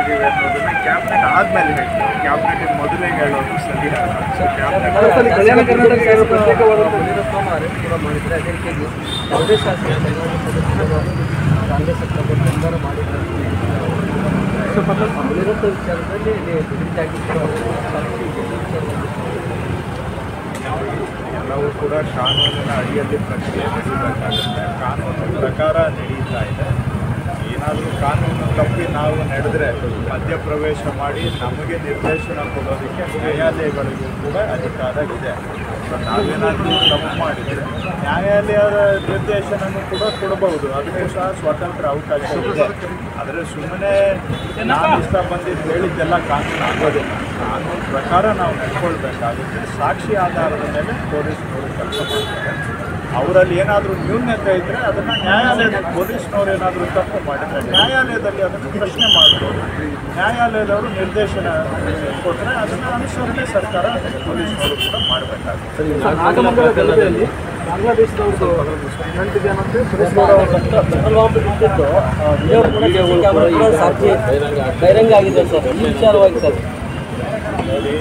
ಮಾಡಿದ್ದೀವಿ ಅನ್ನೋದನ್ನ ಕ್ಯಾಬಿನೆಟ್ ಆದಮೇಲೆ ಹೇಳ್ತೀವಿ. ಕ್ಯಾಬಿನೆಟ್ ಮೊದಲೇ ಹೇಳೋದು ಸರಿ ಅಲ್ಲ. ಕಲ್ಯಾಣ ಕರ್ನಾಟಕ ಪ್ರತ್ಯೇಕವಾದಂಥ ಮುನಿರತ್ನ ಅರೆಸ್ಟ್ ಕೂಡ ಮಾಡಿದರೆ ಅದೇ ರೀತಿಯಾಗಿ ಯಾವುದೇ ಶಾಸಕ ಕಾಂಗ್ರೆಸ್ ನಿರ್ಧಾರ ಮಾಡಿದ್ದಾರೆ. ಮುನಿರತ್ನ ವಿಚಾರದಲ್ಲಿ ಎಲ್ಲವೂ ಕೂಡ ಕಾನೂನಿನ ಅಡಿಯಲ್ಲಿ ಪ್ರಕ್ರಿಯೆ ನಡೀಬೇಕಾಗುತ್ತೆ. ಕಾನೂನು ಪ್ರಕಾರ ನಡೀತಾ ಇದೆ. ಏನಾದರೂ ಕಾನೂನು ತಪ್ಪಿ ನಾವು ನಡೆದರೆ ಮಧ್ಯಪ್ರವೇಶ ಮಾಡಿ ನಮಗೆ ನಿರ್ದೇಶನ ಕೊಡೋದಕ್ಕೆ ನ್ಯಾಯಾಲಯಗಳಿಗೂ ಕೂಡ ಅಧಿಕಾರ ಇದೆ. ಸೊ ನಾವೇನಾದರೂ ತಪ್ಪು ಮಾಡಿದರೆ ನ್ಯಾಯಾಲಯದ ನಿರ್ದೇಶನನೂ ಕೂಡ ಕೊಡಬಹುದು. ಅದಕ್ಕೂ ಸಹ ಸ್ವತಂತ್ರ ಅವಕಾಶ ಇದೆ. ಆದರೆ ಸುಮ್ಮನೆ ನಾನು ಇಷ್ಟ ಬಂದಿದ್ದು ಹೇಳಿದ್ದೆಲ್ಲ ಕಾನೂನು ಆಗೋದಿಲ್ಲ. ಕಾನೂನು ಪ್ರಕಾರ ನಾವು ನಡ್ಕೊಳ್ಬೇಕಾಗುತ್ತೆ. ಸಾಕ್ಷಿ ಆಧಾರದ ಮೇಲೆ ಪೊಲೀಸ್ನವರು ಕೆಲಸ ಮಾಡ್ತಾರೆ. ಅವರಲ್ಲಿ ಏನಾದರೂ ನ್ಯೂನ್ಯತೆ ಇದ್ದರೆ ಅದನ್ನು ನ್ಯಾಯಾಲಯದ ಪೊಲೀಸ್ನವ್ರು ಏನಾದರೂ ತಪ್ಪು ಮಾಡಿದರೆ ನ್ಯಾಯಾಲಯದಲ್ಲಿ ಅದನ್ನು ಪ್ರಶ್ನೆ ಮಾಡ್ಬೋದು. ನ್ಯಾಯಾಲಯದವರು ನಿರ್ದೇಶನ ಕೊಟ್ಟರೆ ಅದನ್ನು ಅನುಸರಣೆ ಸರ್ಕಾರ ಪೊಲೀಸ್ನವರು ಕೂಡ ಮಾಡಬೇಕಾಗುತ್ತೆ. ಬಾಂಗ್ಲಾದೇಶದವ್ರದ್ದು ಬಹಿರಂಗ ಆಗಿದೆ ಸರ್. ಈ ವಿಚಾರವಾಗಿ ಸರ್ ನೋಡಿ,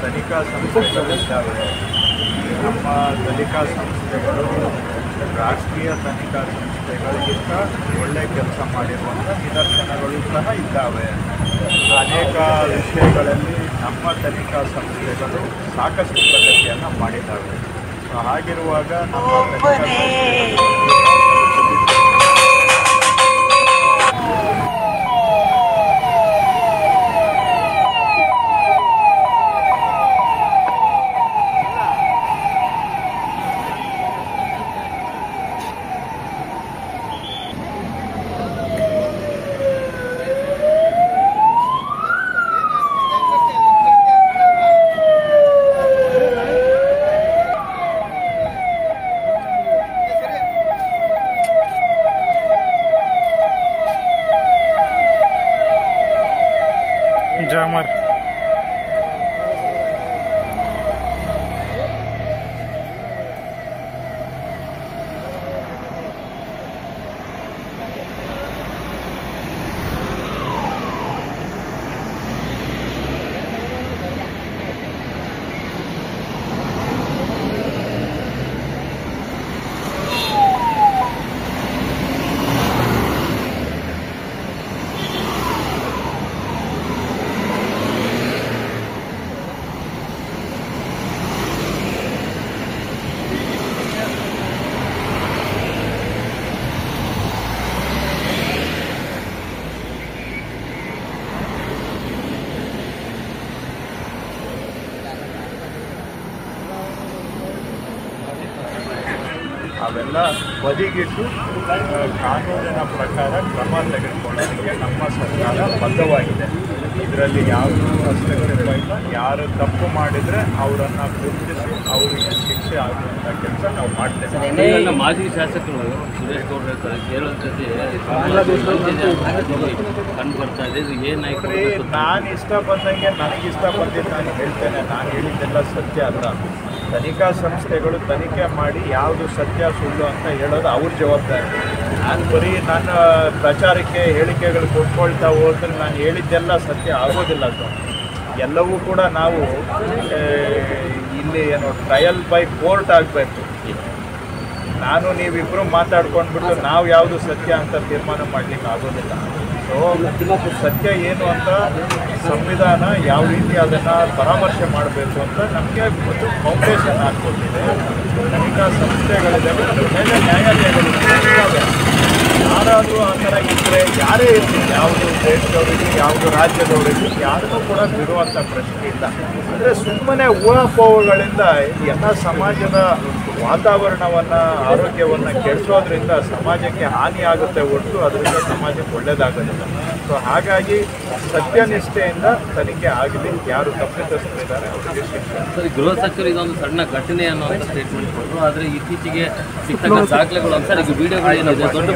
ತನಿಖಾ ಸಂಸ್ಥೆಗಳಿದ್ದಾವೆ. ನಮ್ಮ ತನಿಖಾ ಸಂಸ್ಥೆಗಳು ರಾಷ್ಟ್ರೀಯ ತನಿಖಾ ಸಂಸ್ಥೆಗಳಿಗಿಂತ ಒಳ್ಳೆಯ ಕೆಲಸ ಮಾಡಿರುವಂಥ ನಿದರ್ಶನಗಳು ಸಹ ಇದ್ದಾವೆ. ಅನೇಕ ವಿಷಯಗಳಲ್ಲಿ ನಮ್ಮ ತನಿಖಾ ಸಂಸ್ಥೆಗಳು ಸಾಕಷ್ಟು ಪ್ರಗತಿಯನ್ನು ಮಾಡಿದ್ದಾವೆ. ಸೊ ಹಾಗಿರುವಾಗ ನಮ್ಮ ತನಿಖಾ ಜಾಮರ್ ಅವೆಲ್ಲ ಬದಿಗಿಟ್ಟು ಕಾನೂನಿನ ಪ್ರಕಾರ ಕ್ರಮ ತೆಗೆದುಕೊಳ್ಳೋದಕ್ಕೆ ನಮ್ಮ ಸರ್ಕಾರ ಬದ್ಧವಾಗಿದೆ. ಇದರಲ್ಲಿ ಯಾವುದೂ ಹಸ್ತಕ್ಷೇಪ ಇಲ್ಲ. ಯಾರು ತಪ್ಪು ಮಾಡಿದರೆ ಅವರನ್ನು ಗುರುತಿಸಿ ಅವರಿಗೆ ಶಿಕ್ಷೆ ಆಗುವಂಥ ಕೆಲಸ ನಾವು ಮಾಡ್ತೇವೆ. ಮಾಜಿ ಶಾಸಕರು ಸುರೇಶ್ ಗೌಡ್ರ ಕೇರಳ ಜೊತೆ ಕಂಡು ಬರ್ತಾ ಇದೆ. ಇದು ಏನಾಯ್ತು? ನಾನು ಇಷ್ಟ ಬಂದಂಗೆ ನನಗಿಷ್ಟ ಬಂದಿದ್ದು ನಾನು ಹೇಳ್ತೇನೆ. ನಾನು ಹೇಳಿದ್ದೆಲ್ಲ ಸತ್ಯ ಅಲ್ಲ. ತನಿಖಾ ಸಂಸ್ಥೆಗಳು ತನಿಖೆ ಮಾಡಿ ಯಾವುದು ಸತ್ಯ ಸುಳ್ಳು ಅಂತ ಹೇಳೋದು ಅವ್ರ ಜವಾಬ್ದಾರಿ. ನಾನು ಬರೀ ನನ್ನ ಪ್ರಚಾರಕ್ಕೆ ಹೇಳಿಕೆಗಳು ಕೊಟ್ಕೊಳ್ತಾ ಹೋದ್ರೆ ನಾನು ಹೇಳಿದ್ದೆಲ್ಲ ಸತ್ಯ ಆಗೋದಿಲ್ಲ. ಸರ್, ಎಲ್ಲವೂ ಕೂಡ ನಾವು ಇಲ್ಲಿ ಏನು ಟ್ರಯಲ್ ಬೈ ಕೋರ್ಟ್ ಆಗಬೇಕು. ನಾನು ನೀವಿಬ್ಬರು ಮಾತಾಡ್ಕೊಂಡ್ಬಿಟ್ಟು ನಾವು ಯಾವುದು ಸತ್ಯ ಅಂತ ತೀರ್ಮಾನ ಮಾಡಲಿಕ್ಕೆ ಆಗೋದಿಲ್ಲ. ಸೊ ಸತ್ಯ ಏನು ಅಂತ ಸಂವಿಧಾನ ಯಾವ ರೀತಿ ಅದನ್ನು ಪರಾಮರ್ಶೆ ಮಾಡಬೇಕು ಅಂತ ನಮಗೆ ಒಂದು ಫೌಂಡೇಶನ್ ಹಾಕ್ಕೊಟ್ಟಿದೆ. ತನಿಖಾ ಸಂಸ್ಥೆಗಳಿದ್ದಾವೆ, ಅದ್ರ ಮೇಲೆ ನ್ಯಾಯಾಲಯಗಳು ಇದ್ದಾವೆ. ಯಾರಾದರೂ ಆ ಥರ ಇದ್ದರೆ ಯಾರೇ ಇರಲಿ, ಯಾವುದು ದೇಶದವರಿಗೆ ಯಾವುದು ರಾಜ್ಯದವರಿಗೆ ಯಾರಿಗೂ ಕೂಡ ಬಿಡುವಂಥ ಪ್ರಶ್ನೆ ಇಲ್ಲ. ಅಂದರೆ ಸುಮ್ಮನೆ ಊಹಾಪೋಹಗಳಿಂದ ಎಲ್ಲ ಸಮಾಜದ ವಾತಾವರಣವನ್ನು ಆರೋಗ್ಯವನ್ನು ಕೆಡಿಸೋದ್ರಿಂದ ಸಮಾಜಕ್ಕೆ ಹಾನಿ ಆಗುತ್ತೆ ಹೊರತು ಅದರಿಂದ ಸಮಾಜಕ್ಕೆ ಒಳ್ಳೆಯದಾಗೋದಿಲ್ಲ. ಸೊ ಹಾಗಾಗಿ ಸತ್ಯನಿಷ್ಠೆಯಿಂದ ತನಿಖೆ ಆಗಲಿ. ಯಾರು ತಪ್ಪಿತಸ್ಥರಿದ್ದಾರೆ ಅವರಿಗೆ ಶಿಕ್ಷೆ. ಸರಿ, ಗೃಹ ಸಚಿವರು ಇದೊಂದು ಸಣ್ಣ ಘಟನೆ ಅನ್ನೋಂಥ ಸ್ಟೇಟ್ಮೆಂಟ್ ಕೊಟ್ಟರು. ಆದರೆ ಇತ್ತೀಚೆಗೆ ಸಿಗ್ತಕ್ಕ ದಾಖಲೆಗಳು ಅಂತ ವಿಡಿಯೋಗಳು ಏನಿದೆ ದೊಡ್ಡ